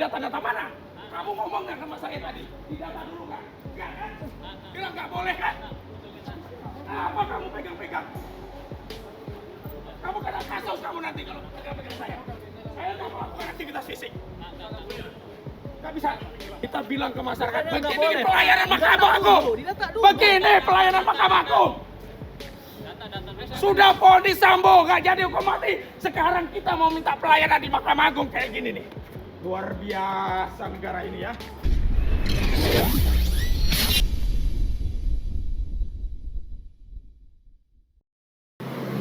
data-data mana? Kamu ngomong nggak sama saya tadi? Di data dulu kan? Nggak kan? Bilang nggak boleh kan? Apa kamu pegang-pegang? Kamu kena kasus kamu nanti kalau pegang-pegang saya. Saya nggak mau lakukan aktivitas fisik. Nggak bisa. Kita bilang ke masyarakat, begini pelayanan Mahkamah Agung. Begini pelayanan Mahkamah Agung. Sudah vonis Sambo nggak jadi hukum mati. Sekarang kita mau minta pelayanan di Mahkamah Agung kayak gini nih. Luar biasa negara ini ya.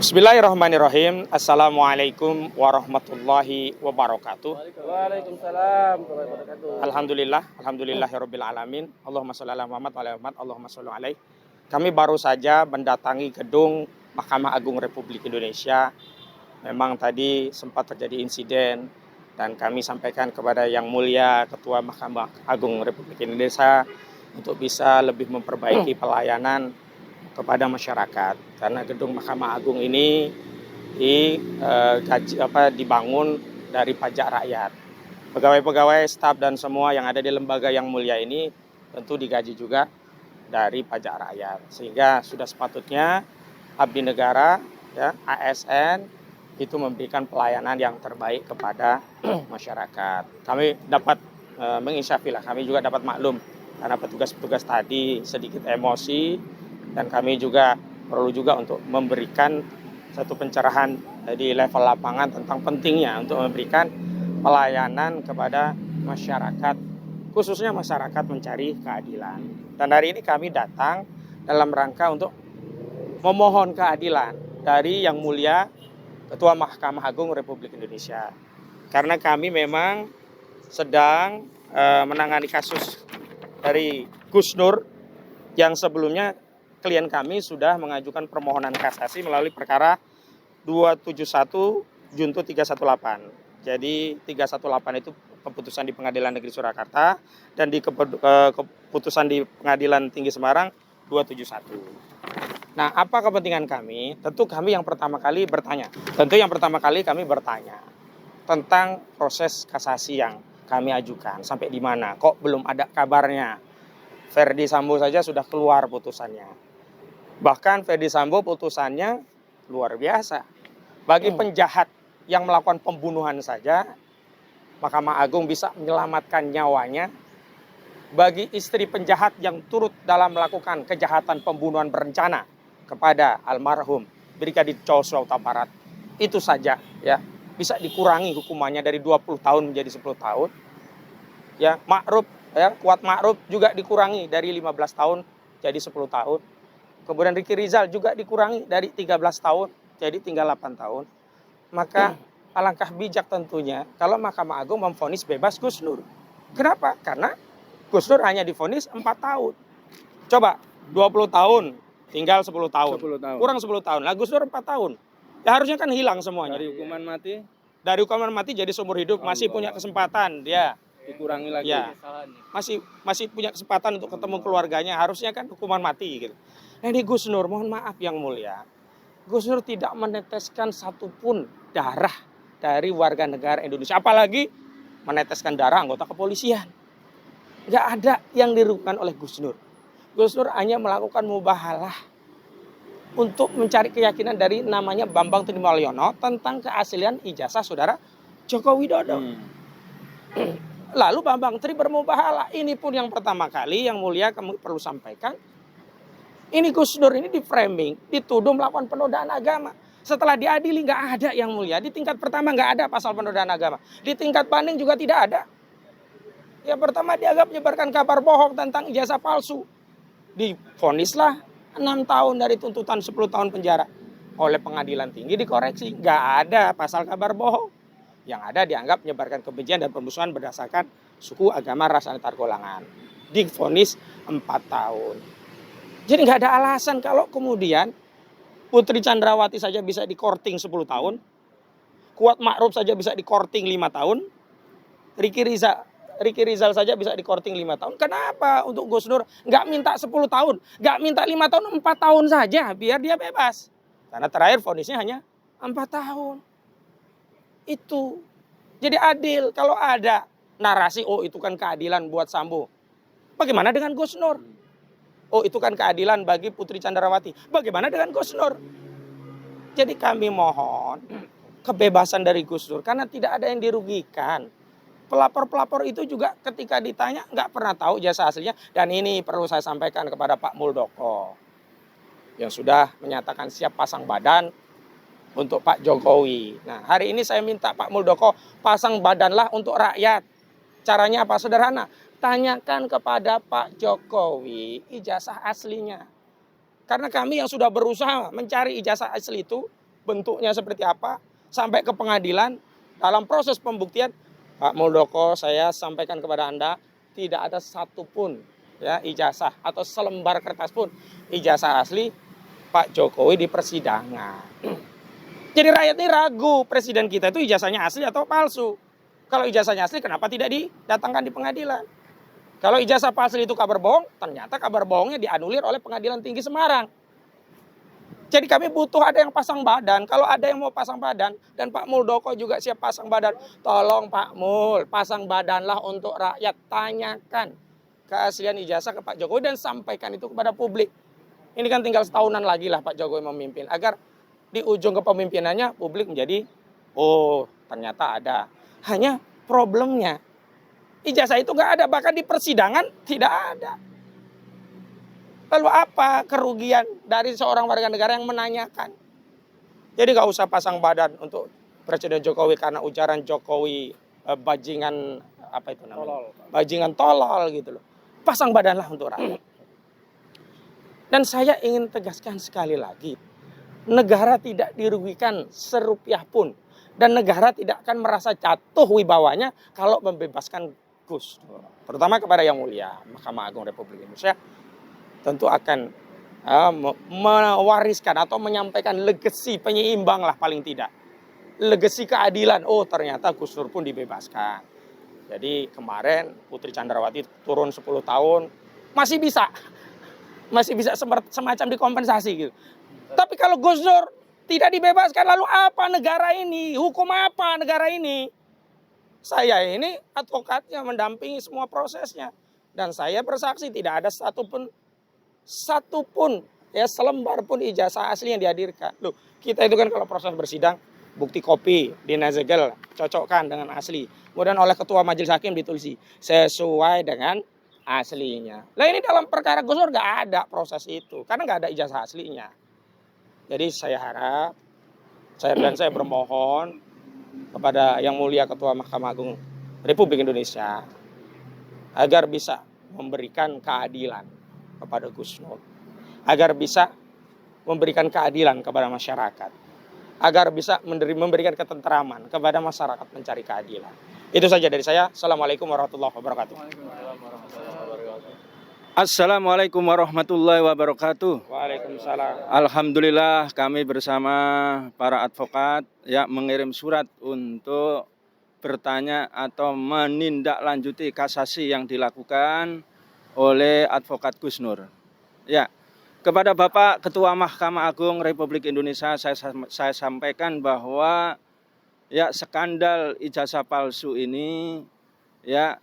Bismillahirrahmanirrahim. Assalamualaikum warahmatullahi wabarakatuh. Waalaikumsalam warahmatullahi wabarakatuh. Alhamdulillahirabbil alamin. Allahumma shalli ala Muhammad wa ala Muhammad. Allahumma shalli alaihi. Kami baru saja mendatangi gedung Mahkamah Agung Republik Indonesia. Memang tadi sempat terjadi insiden dan kami sampaikan kepada Yang Mulia Ketua Mahkamah Agung Republik Indonesia untuk bisa lebih memperbaiki pelayanan kepada masyarakat, karena gedung Mahkamah Agung ini dibangun dari pajak rakyat. Pegawai-pegawai, staf dan semua yang ada di lembaga yang mulia ini tentu digaji juga dari pajak rakyat, sehingga sudah sepatutnya abdi negara, ya, ASN itu memberikan pelayanan yang terbaik kepada masyarakat. Kami dapat menginsyafilah, kami juga dapat maklum karena petugas-petugas tadi sedikit emosi. Dan kami juga perlu juga untuk memberikan satu pencerahan di level lapangan tentang pentingnya untuk memberikan pelayanan kepada masyarakat, khususnya masyarakat mencari keadilan. Dan hari ini kami datang dalam rangka untuk memohon keadilan dari Yang Mulia Ketua Mahkamah Agung Republik Indonesia. Karena kami memang sedang menangani kasus dari Gus Nur yang sebelumnya klien kami sudah mengajukan permohonan kasasi melalui perkara 271 Junto 318. Jadi 318 itu keputusan di Pengadilan Negeri Surakarta dan di keputusan di Pengadilan Tinggi Semarang 271. Nah, apa kepentingan kami? Tentu kami yang pertama kali bertanya. Kami bertanya tentang proses kasasi yang kami ajukan sampai di mana? Kok belum ada kabarnya? Verdi Sambo saja sudah keluar putusannya. Bahkan Verdi Sambo putusannya luar biasa. Bagi penjahat yang melakukan pembunuhan saja, Mahkamah Agung bisa menyelamatkan nyawanya. Bagi istri penjahat yang turut dalam melakukan kejahatan pembunuhan berencana kepada almarhum Brigadir Joshua Huta Barat, itu saja ya bisa dikurangi hukumannya dari 20 tahun menjadi 10 tahun. Ya, Ma'ruf ya, Kuat Ma'ruf juga dikurangi dari 15 tahun jadi 10 tahun. Kemudian Ricky Rizal juga dikurangi dari 13 tahun jadi tinggal 8 tahun. Maka alangkah bijak tentunya kalau Mahkamah Agung memvonis bebas Gus Nur. Kenapa? Karena Gus Nur hanya divonis 4 tahun. Coba 20 tahun tinggal 10 tahun. 10 tahun. Kurang 10 tahun. Lah Gus Nur 4 tahun. Ya harusnya kan hilang semuanya. Dari hukuman mati Dari hukuman mati jadi seumur hidup, masih punya kesempatan dia. dikurangi lagi. Ya. Masih punya kesempatan untuk ketemu keluarganya, harusnya kan hukuman mati gitu. Nah ini Gus Nur, mohon maaf Yang Mulia, Gus Nur tidak meneteskan satupun darah dari warga negara Indonesia, apalagi meneteskan darah anggota kepolisian. Nggak ada yang dirugikan oleh Gus Nur. Gus Nur hanya melakukan mubahalah untuk mencari keyakinan dari namanya Bambang Trimulyono tentang keaslian ijazah saudara Joko Widodo. Lalu Bambang Tri bermubahalah. Ini pun yang pertama kali Yang Mulia kami perlu sampaikan. Ini Gus Nur ini di framing, dituduh melakukan penodaan agama. Setelah diadili nggak ada Yang Mulia. Di tingkat pertama nggak ada pasal penodaan agama. Di tingkat banding juga tidak ada. Yang pertama dianggap menyebarkan kabar bohong tentang ijazah palsu. Divonislah 6 tahun dari tuntutan 10 tahun penjara. Oleh pengadilan tinggi dikoreksi. Nggak ada pasal kabar bohong. Yang ada dianggap menyebarkan kebencian dan permusuhan berdasarkan suku, agama, ras, antar golongan. Divonis 4 tahun. Jadi nggak ada alasan kalau kemudian Putri Chandrawati saja bisa dikorting 10 tahun. Kuat Ma'ruf saja bisa dikorting 5 tahun. Ricky Rizal saja bisa dikorting 5 tahun. Kenapa untuk Gus Nur nggak minta 10 tahun? Nggak minta 5 tahun, 4 tahun saja biar dia bebas. Karena terakhir vonisnya hanya 4 tahun. Itu. Jadi adil kalau ada narasi, oh itu kan keadilan buat Sambo. Bagaimana dengan Gus Nur? Oh itu kan keadilan bagi Putri Candrawati. Bagaimana dengan Gus Nur? Jadi kami mohon kebebasan dari Gus Nur karena tidak ada yang dirugikan. Pelapor-pelapor itu juga ketika ditanya nggak pernah tahu jasa aslinya. Dan ini perlu saya sampaikan kepada Pak Muldoko yang sudah menyatakan siap pasang badan untuk Pak Jokowi. Nah hari ini saya minta Pak Muldoko pasang badanlah untuk rakyat. Caranya apa? Sederhana. Tanyakan kepada Pak Jokowi ijazah aslinya. Karena kami yang sudah berusaha mencari ijazah asli itu bentuknya seperti apa sampai ke pengadilan dalam proses pembuktian Pak Muldoko saya sampaikan kepada Anda tidak ada satupun ya ijazah atau selembar kertas pun ijazah asli Pak Jokowi di persidangan. Jadi rakyat ini ragu presiden kita itu ijazahnya asli atau palsu. Kalau ijazahnya asli kenapa tidak didatangkan di pengadilan? Kalau ijazah palsu itu kabar bohong, ternyata kabar bohongnya dianulir oleh Pengadilan Tinggi Semarang. Jadi kami butuh ada yang pasang badan. Kalau ada yang mau pasang badan, dan Pak Muldoko juga siap pasang badan, tolong Pak Mul, pasang badanlah untuk rakyat. Tanyakan keaslian ijazah ke Pak Jokowi dan sampaikan itu kepada publik. Ini kan tinggal setahunan lagi lah Pak Jokowi memimpin. Agar di ujung kepemimpinannya publik menjadi, oh ternyata ada. Hanya problemnya, ijazah itu nggak ada, bahkan di persidangan tidak ada. Lalu apa kerugian dari seorang warga negara yang menanyakan? Jadi nggak usah pasang badan untuk Presiden Jokowi karena ujaran Jokowi bajingan apa itu namanya? Bajingan tolol gitu loh. Pasang badanlah untuk rakyat. Dan saya ingin tegaskan sekali lagi, negara tidak dirugikan serupiah pun. Dan negara tidak akan merasa jatuh wibawanya kalau membebaskan Gus Dur. Terutama kepada Yang Mulia Mahkamah Agung Republik Indonesia tentu akan mewariskan atau menyampaikan legasi penyeimbang lah paling tidak. Legasi keadilan, oh ternyata Gus Dur pun dibebaskan. Jadi kemarin Putri Candrawati turun 10 tahun, masih bisa semacam dikompensasi gitu. Tapi kalau Gus Dur tidak dibebaskan, lalu apa negara ini? Hukum apa negara ini? Saya ini advokatnya mendampingi semua prosesnya. Dan saya bersaksi tidak ada satupun ya selembar pun ijazah asli yang dihadirkan. Loh, kita itu kan kalau proses bersidang, bukti kopi, dinazegel, cocokkan dengan asli. Kemudian oleh ketua majelis hakim ditulisi sesuai dengan aslinya. Nah ini dalam perkara Gus Dur nggak ada proses itu, karena nggak ada ijazah aslinya. Jadi saya harap, saya bermohon kepada Yang Mulia Ketua Mahkamah Agung Republik Indonesia agar bisa memberikan keadilan kepada Gus Nur, agar bisa memberikan keadilan kepada masyarakat, agar bisa memberikan ketentraman kepada masyarakat mencari keadilan. Itu saja dari saya. Assalamualaikum warahmatullahi wabarakatuh. Assalamualaikum warahmatullahi wabarakatuh. Waalaikumsalam. Alhamdulillah kami bersama para advokat ya mengirim surat untuk bertanya atau menindaklanjuti kasasi yang dilakukan oleh advokat Gus Nur. Ya, kepada Bapak Ketua Mahkamah Agung Republik Indonesia saya sampaikan bahwa ya skandal ijazah palsu ini ya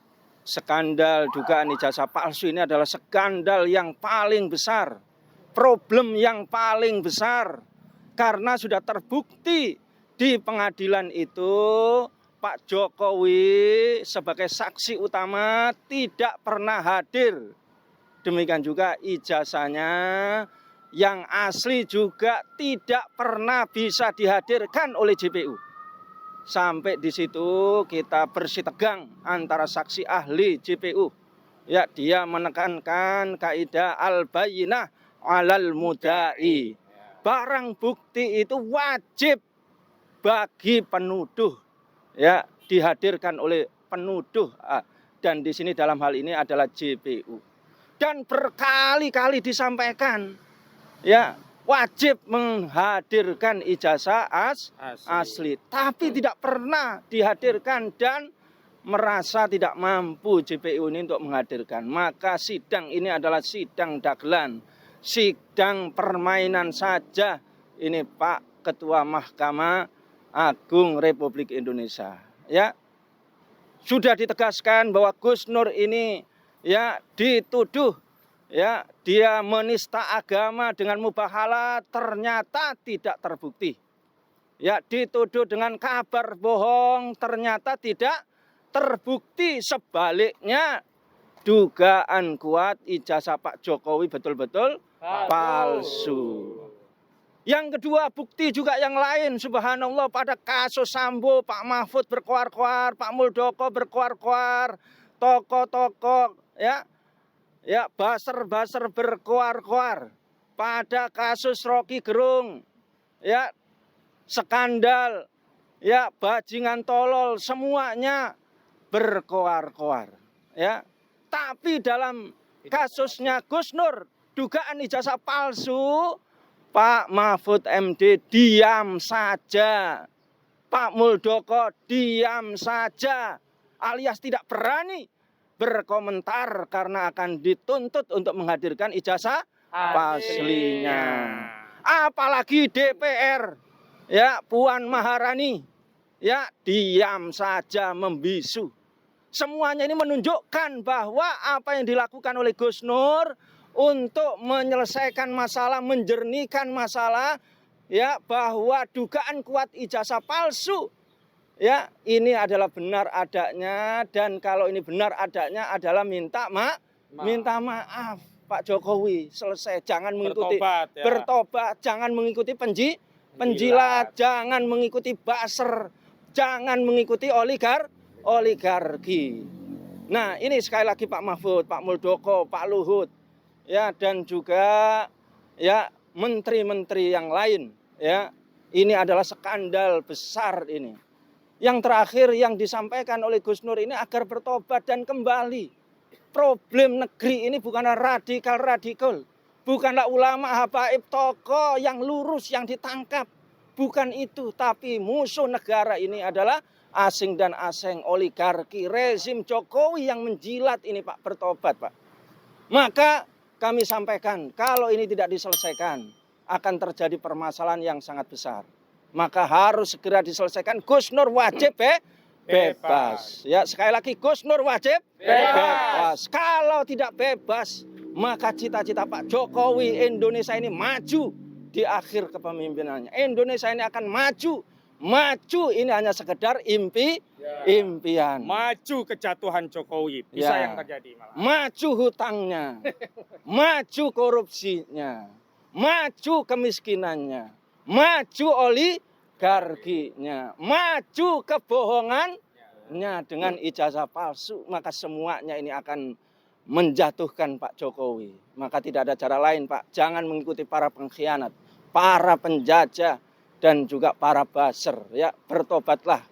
skandal dugaan ijazah palsu ini adalah skandal yang paling besar, problem yang paling besar, karena sudah terbukti di pengadilan itu Pak Jokowi sebagai saksi utama tidak pernah hadir. Demikian juga ijazahnya yang asli juga tidak pernah bisa dihadirkan oleh JPU. Sampai di situ kita bersih tegang antara saksi ahli JPU. Ya, dia menekankan kaidah al-bayyinah 'alal mudda'i. Barang bukti itu wajib bagi penuduh ya dihadirkan oleh penuduh dan di sini dalam hal ini adalah JPU. Dan berkali-kali disampaikan ya wajib menghadirkan ijazah asli. Tapi tidak pernah dihadirkan dan merasa tidak mampu JPU ini untuk menghadirkan. Maka sidang ini adalah sidang dagelan, sidang permainan saja. Ini Pak Ketua Mahkamah Agung Republik Indonesia. Ya, sudah ditegaskan bahwa Gus Nur ini ya dituduh ya dia menista agama dengan mubahalah, ternyata tidak terbukti. Ya, dituduh dengan kabar bohong, ternyata tidak terbukti. Sebaliknya, dugaan kuat ijazah Pak Jokowi betul-betul palsu. Yang kedua, bukti juga yang lain. Subhanallah, pada kasus Sambo, Pak Mahfud berkoar-koar, Pak Muldoko berkoar-koar, tokoh-tokoh ya baser-baser berkoar-koar. Pada kasus Rocky Gerung, ya skandal, ya bajingan tolol, semuanya berkoar-koar. Ya, tapi dalam kasusnya Gus Nur, dugaan ijazah palsu, Pak Mahfud MD diam saja, Pak Muldoko diam saja, alias tidak berani berkomentar karena akan dituntut untuk menghadirkan ijazah palsunya. Apalagi DPR. Ya, Puan Maharani, ya diam saja membisu. Semuanya ini menunjukkan bahwa apa yang dilakukan oleh Gus Nur untuk menyelesaikan masalah, menjernihkan masalah, ya bahwa dugaan kuat ijazah palsu, ya ini adalah benar adanya, dan kalau ini benar adanya adalah minta maaf Pak Jokowi, selesai, jangan mengikuti bertobat, jangan mengikuti penjilat, jangan mengikuti baser, jangan mengikuti oligarki. Nah, ini sekali lagi Pak Mahfud, Pak Muldoko, Pak Luhut, ya dan juga ya menteri-menteri yang lain, ya. Ini adalah skandal besar ini. Yang terakhir yang disampaikan oleh Gus Nur ini agar bertobat dan kembali. Problem negeri ini bukanlah radikal. Bukanlah ulama, habaib, tokoh yang lurus yang ditangkap. Bukan itu, tapi musuh negara ini adalah asing dan asing, oligarki, rezim Jokowi yang menjilat ini Pak, bertobat Pak. Maka kami sampaikan, kalau ini tidak diselesaikan, akan terjadi permasalahan yang sangat besar. Maka harus segera diselesaikan, Gus Nur wajib bebas. Ya, sekali lagi Gus Nur wajib bebas. Kalau tidak bebas, maka cita-cita Pak Jokowi Indonesia ini maju di akhir kepemimpinannya. Indonesia ini akan maju. Maju ini hanya sekedar impian. Maju kejatuhan Jokowi, bisa yang terjadi malah. Maju hutangnya. Maju korupsinya. Maju kemiskinannya. Maju oligarkinya. Maju kebohongannya dengan ijazah palsu. Maka semuanya ini akan menjatuhkan Pak Jokowi. Maka tidak ada cara lain Pak. Jangan mengikuti para pengkhianat, para penjajah, dan juga para baser. Ya, bertobatlah.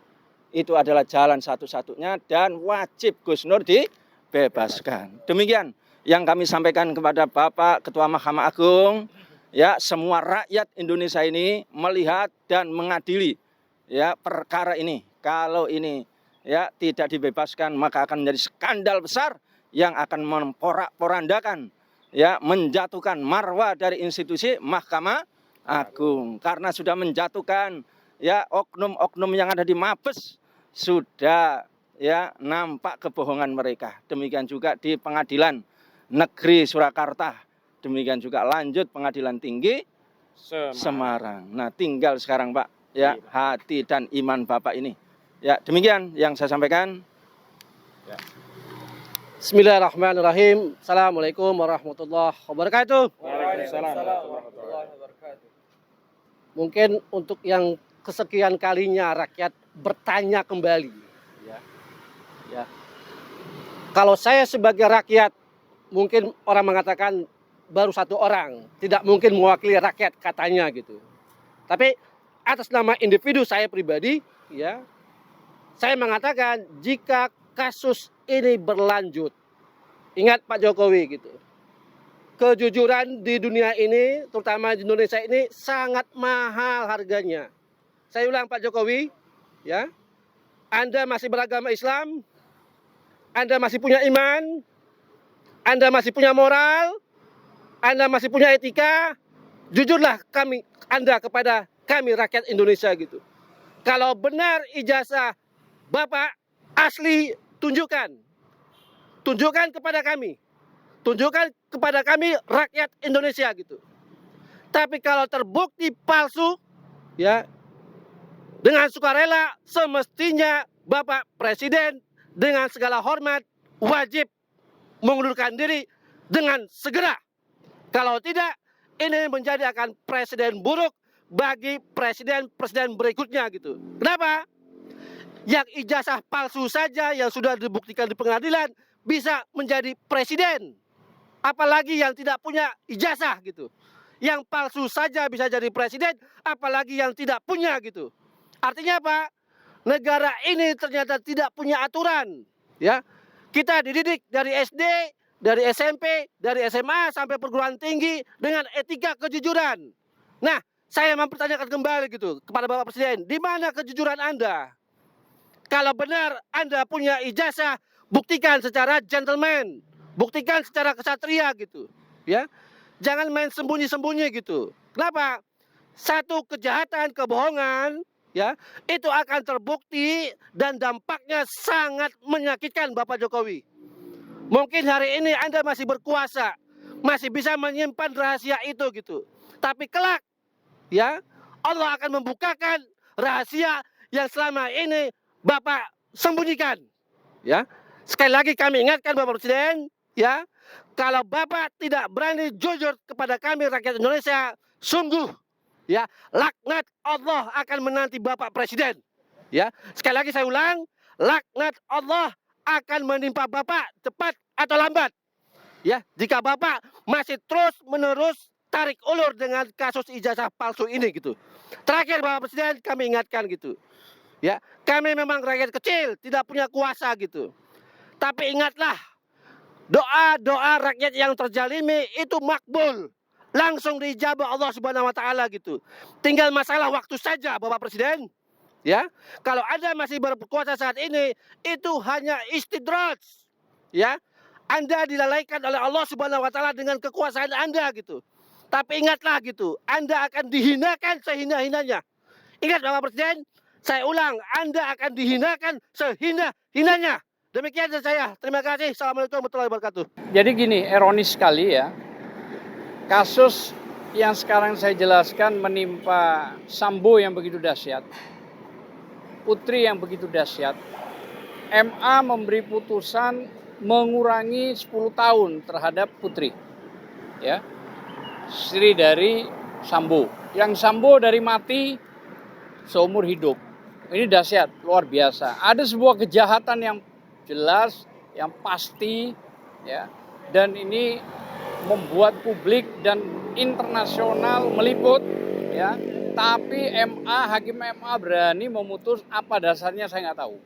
Itu adalah jalan satu-satunya dan wajib Gus Nur dibebaskan. Demikian yang kami sampaikan kepada Bapak Ketua Mahkamah Agung. Ya, semua rakyat Indonesia ini melihat dan mengadili ya perkara ini. Kalau ini ya tidak dibebaskan, maka akan menjadi skandal besar yang akan memporak-porandakan, ya, menjatuhkan marwah dari institusi Mahkamah Agung. Karena sudah menjatuhkan ya oknum-oknum yang ada di Mabes, sudah ya nampak kebohongan mereka. Demikian juga di Pengadilan Negeri Surakarta, demikian juga lanjut Pengadilan Tinggi Semarang. Nah, tinggal sekarang Pak ya hati dan iman Bapak ini. Ya, demikian yang saya sampaikan. Ya. Bismillahirrahmanirrahim. Assalamualaikum warahmatullahi wabarakatuh. Waalaikumsalam warahmatullahi wabarakatuh. Mungkin untuk yang kesekian kalinya rakyat bertanya kembali. Ya. Kalau saya sebagai rakyat, mungkin orang mengatakan baru satu orang, tidak mungkin mewakili rakyat katanya gitu. Tapi atas nama individu saya pribadi, ya, saya mengatakan jika kasus ini berlanjut, ingat Pak Jokowi gitu, kejujuran di dunia ini, terutama di Indonesia ini sangat mahal harganya. Saya ulang Pak Jokowi, ya, Anda masih beragama Islam, Anda masih punya iman, Anda masih punya moral, Anda masih punya etika, jujurlah Anda kepada kami rakyat Indonesia gitu. Kalau benar ijazah Bapak asli tunjukkan kepada kami. Tunjukkan kepada kami rakyat Indonesia gitu. Tapi kalau terbukti palsu, ya, dengan sukarela semestinya Bapak Presiden dengan segala hormat wajib mengundurkan diri dengan segera. Kalau tidak, ini menjadi akan presiden buruk bagi presiden-presiden berikutnya gitu. Kenapa? Yang ijazah palsu saja yang sudah dibuktikan di pengadilan bisa menjadi presiden. Apalagi yang tidak punya ijazah gitu. Yang palsu saja bisa jadi presiden, apalagi yang tidak punya gitu. Artinya apa? Negara ini ternyata tidak punya aturan. Ya, kita dididik dari SD, dari SMP, dari SMA sampai perguruan tinggi dengan etika kejujuran. Nah, saya mempertanyakan kembali gitu kepada Bapak Presiden, di mana kejujuran Anda? Kalau benar Anda punya ijazah, buktikan secara gentleman, buktikan secara kesatria gitu, ya. Jangan main sembunyi-sembunyi gitu. Kenapa? Satu kejahatan, kebohongan, ya, itu akan terbukti dan dampaknya sangat menyakitkan Bapak Jokowi. Mungkin hari ini Anda masih berkuasa, masih bisa menyimpan rahasia itu gitu. Tapi kelak, ya, Allah akan membukakan rahasia yang selama ini Bapak sembunyikan. Ya, sekali lagi kami ingatkan Bapak Presiden, ya, kalau Bapak tidak berani jujur kepada kami rakyat Indonesia, sungguh, ya, laknat Allah akan menanti Bapak Presiden. Ya, sekali lagi saya ulang, laknat Allah akan menimpa Bapak cepat atau lambat. Ya, jika Bapak masih terus menerus tarik ulur dengan kasus ijazah palsu ini gitu. Terakhir Bapak Presiden kami ingatkan gitu. Ya, kami memang rakyat kecil, tidak punya kuasa gitu. Tapi ingatlah, doa-doa rakyat yang terzalimi itu makbul. Langsung diijabah Allah Subhanahu wa taala gitu. Tinggal masalah waktu saja Bapak Presiden. Ya, kalau Anda masih berkuasa saat ini, itu hanya istidraj. Ya, Anda dilalaikan oleh Allah Subhanahu wa taala dengan kekuasaan Anda gitu. Tapi ingatlah gitu, Anda akan dihinakan sehina-hinanya. Ingat Bapak Presiden, saya ulang, Anda akan dihinakan sehina-hinanya. Demikian dari saya. Terima kasih. Assalamualaikum warahmatullahi wabarakatuh. Jadi gini, ironis sekali ya. Kasus yang sekarang saya jelaskan menimpa Sambo yang begitu dahsyat, Putri yang begitu dahsyat. MA memberi putusan mengurangi 10 tahun terhadap Putri. Ya. Istri dari Sambo. Yang Sambo dari mati seumur hidup. Ini dahsyat, luar biasa. Ada sebuah kejahatan yang jelas, yang pasti, ya. Dan ini membuat publik dan internasional meliput, ya. Tapi hakim MA berani memutus apa dasarnya saya nggak tahu,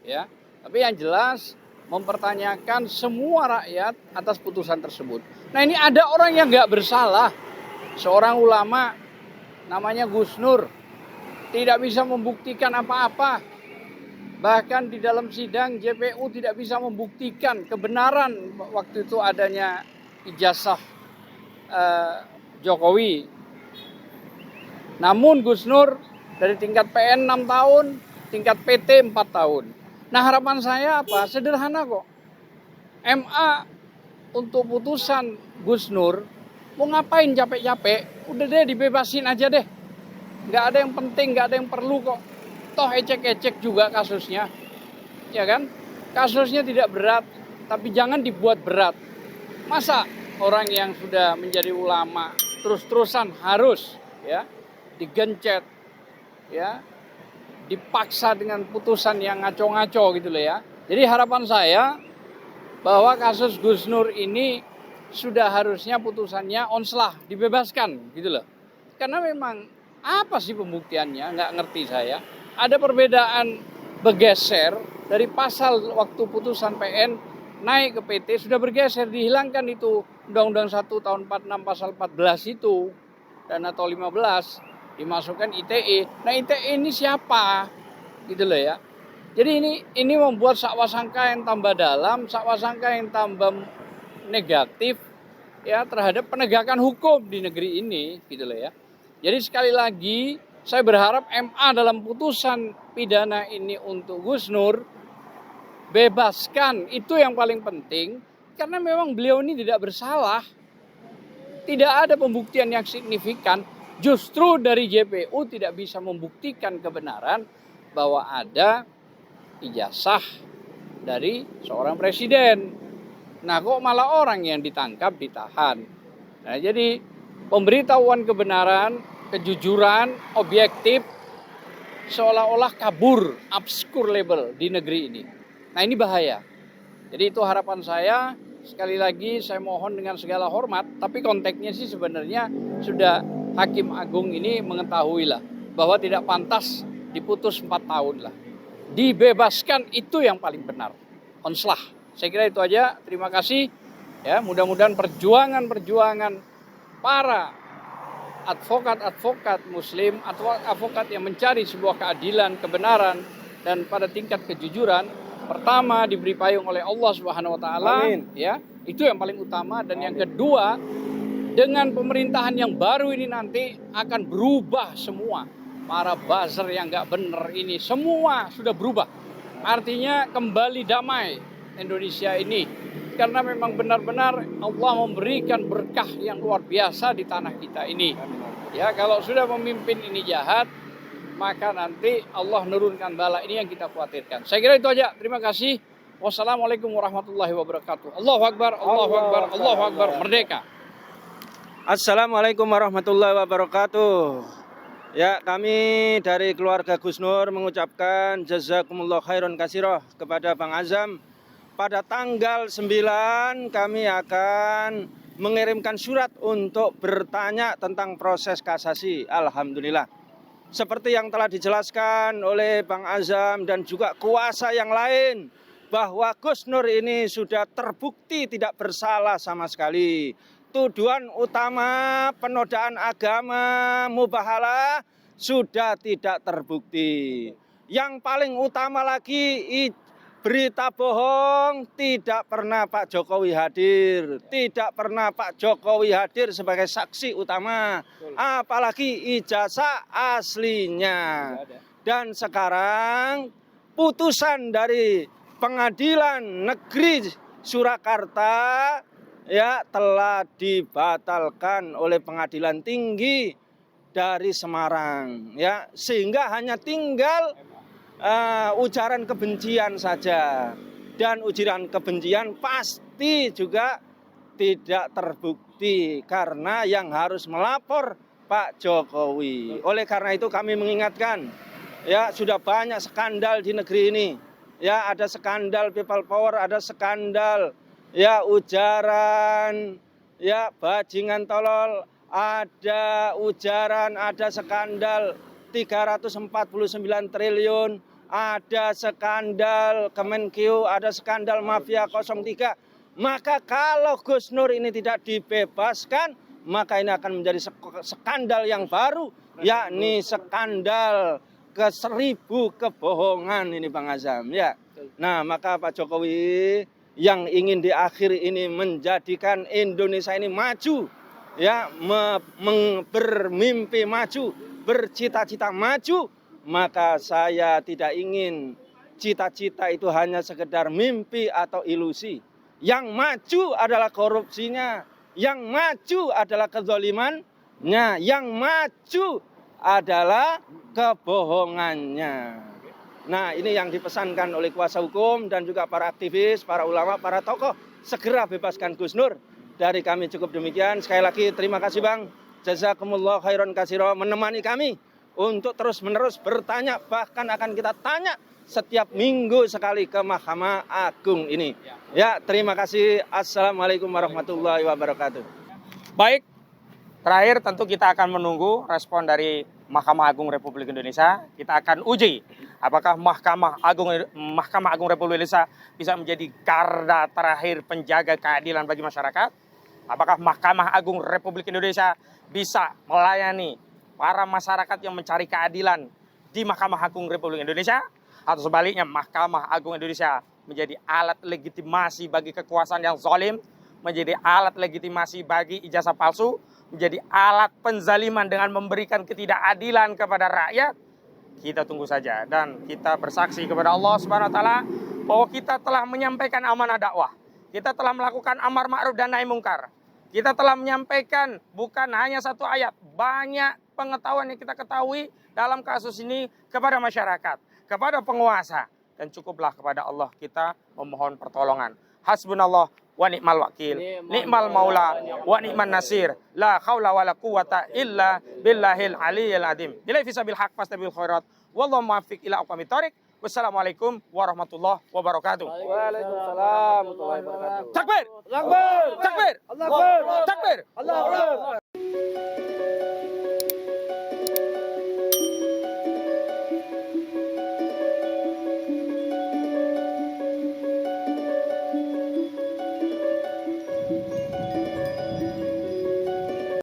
ya. Tapi yang jelas mempertanyakan semua rakyat atas putusan tersebut. Nah, ini ada orang yang nggak bersalah, seorang ulama namanya Gus Nur. Tidak bisa membuktikan apa-apa. Bahkan di dalam sidang JPU tidak bisa membuktikan kebenaran waktu itu adanya ijazah Jokowi. Namun Gus Nur dari tingkat PN 6 tahun, tingkat PT 4 tahun. Nah, harapan saya apa? Sederhana kok. MA untuk putusan Gus Nur, mau ngapain capek-capek? Udah deh dibebasin aja deh. Nggak ada yang penting, nggak ada yang perlu kok. Toh ecek-ecek juga kasusnya. Ya kan? Kasusnya tidak berat, tapi jangan dibuat berat. Masa orang yang sudah menjadi ulama terus-terusan harus, ya, digencet, ya, dipaksa dengan putusan yang ngaco-ngaco gitu loh ya. Jadi harapan saya bahwa kasus Gus Nur ini sudah harusnya putusannya onslah, dibebaskan gitu loh. Karena memang apa sih pembuktiannya? Nggak ngerti saya. Ada perbedaan bergeser dari pasal waktu putusan PN naik ke PT sudah bergeser, dihilangkan itu Undang-Undang 1 tahun 46 pasal 14 itu dan atau 15 dimasukkan ITE. Nah, ITE ini siapa? Gitu loh ya. Jadi ini membuat sakwasangka yang tambah dalam, sakwasangka yang tambah negatif ya terhadap penegakan hukum di negeri ini gitu loh ya. Jadi sekali lagi saya berharap MA dalam putusan pidana ini untuk Gus Nur bebaskan, itu yang paling penting. Karena memang beliau ini tidak bersalah. Tidak ada pembuktian yang signifikan. Justru dari JPU tidak bisa membuktikan kebenaran bahwa ada ijazah dari seorang presiden. Nah, kok malah orang yang ditangkap, ditahan. Nah, jadi pemberitahuan kebenaran, kejujuran, objektif, seolah-olah kabur, obskur label di negeri ini. Nah, ini bahaya. Jadi itu harapan saya. Sekali lagi saya mohon dengan segala hormat, tapi konteksnya sih sebenarnya sudah Hakim Agung ini mengetahui lah bahwa tidak pantas diputus 4 tahun lah. Dibebaskan, itu yang paling benar. Onslah. Saya kira itu aja. Terima kasih. Ya, mudah-mudahan perjuangan para advokat muslim atau advokat yang mencari sebuah keadilan, kebenaran, dan pada tingkat kejujuran, pertama diberi payung oleh Allah Subhanahu wa taala, ya. Itu yang paling utama. Dan yang kedua, dengan pemerintahan yang baru ini nanti akan berubah semua. Para buzzer yang nggak benar ini semua sudah berubah. Artinya kembali damai Indonesia ini. Karena memang benar-benar Allah memberikan berkah yang luar biasa di tanah kita ini. Ya, kalau sudah memimpin ini jahat, maka nanti Allah nurunkan bala. Ini yang kita khawatirkan. Saya kira itu aja. Terima kasih. Wassalamualaikum warahmatullahi wabarakatuh. Allahu Akbar, Allahu Akbar, Allahu Akbar. Merdeka. Assalamualaikum warahmatullahi wabarakatuh. Ya, kami dari keluarga Gus Nur mengucapkan jazakumullah khairan katsirah kepada Bang Azam. Pada tanggal 9 kami akan mengirimkan surat untuk bertanya tentang proses kasasi. Alhamdulillah. Seperti yang telah dijelaskan oleh Bang Azam dan juga kuasa yang lain, bahwa Gus Nur ini sudah terbukti tidak bersalah sama sekali. Tuduhan utama penodaan agama mubahalah sudah tidak terbukti. Yang paling utama lagi, berita bohong, tidak pernah Pak Jokowi hadir. Tidak pernah Pak Jokowi hadir sebagai saksi utama. Apalagi ijazah aslinya. Dan sekarang putusan dari Pengadilan Negeri Surakarta ya telah dibatalkan oleh Pengadilan Tinggi dari Semarang, ya, sehingga hanya tinggal ujaran kebencian saja. Dan ujaran kebencian pasti juga tidak terbukti karena yang harus melapor Pak Jokowi. Oleh karena itu kami mengingatkan, ya, sudah banyak skandal di negeri ini. Ya, ada skandal people power, ada skandal ya ujaran, ya bajingan tolol, ada ujaran, ada skandal 349 triliun, ada skandal Kemenkeu, ada skandal Mafia 03. Maka kalau Gus Nur ini tidak dibebaskan, maka ini akan menjadi skandal yang baru, yakni skandal ke-1000 kebohongan ini Bang Azam, ya. Nah, maka Pak Jokowi yang ingin di akhir ini menjadikan Indonesia ini maju, ya, bermimpi maju, bercita-cita maju, maka saya tidak ingin cita-cita itu hanya sekedar mimpi atau ilusi. Yang maju adalah korupsinya, yang maju adalah kezalimannya, yang maju adalah kebohongannya. Nah, ini yang dipesankan oleh kuasa hukum dan juga para aktivis, para ulama, para tokoh. Segera bebaskan Gus Nur. Dari kami cukup demikian. Sekali lagi terima kasih Bang. Jazakumullah khairan katsira menemani kami untuk terus-menerus bertanya. Bahkan akan kita tanya setiap minggu sekali ke Mahkamah Agung ini. Ya, terima kasih. Assalamualaikum warahmatullahi wabarakatuh. Baik, terakhir tentu kita akan menunggu respon dari Mahkamah Agung Republik Indonesia. Kita akan uji apakah Mahkamah Agung Republik Indonesia bisa menjadi garda terakhir penjaga keadilan bagi masyarakat. Apakah Mahkamah Agung Republik Indonesia bisa melayani para masyarakat yang mencari keadilan di Mahkamah Agung Republik Indonesia, atau sebaliknya Mahkamah Agung Indonesia menjadi alat legitimasi bagi kekuasaan yang zalim, menjadi alat legitimasi bagi ijazah palsu, menjadi alat penzaliman dengan memberikan ketidakadilan kepada rakyat. Kita tunggu saja dan kita bersaksi kepada Allah Subhanahu wa taala bahwa kita telah menyampaikan amanah dakwah. Kita telah melakukan amar ma'ruf dan nahi mungkar. Kita telah menyampaikan bukan hanya satu ayat, banyak pengetahuan yang kita ketahui dalam kasus ini kepada masyarakat, kepada penguasa. Dan cukuplah kepada Allah kita memohon pertolongan. Hasbunallah wa ni'mal wakil, ni'mal maula wa ni'man nasir, la haula wa la quwata illa billahil aliyyil azim. Bila fisabil haq fastabil khairat, wallahu muwaffiq ila aqwamit thoriq. Wassalamualaikum warahmatullahi wabarakatuh. Waalaikumsalam warahmatullahi wabarakatuh. Takbir! Allahu Akbar. Takbir! Allahu Akbar. Takbir! Allahu Akbar.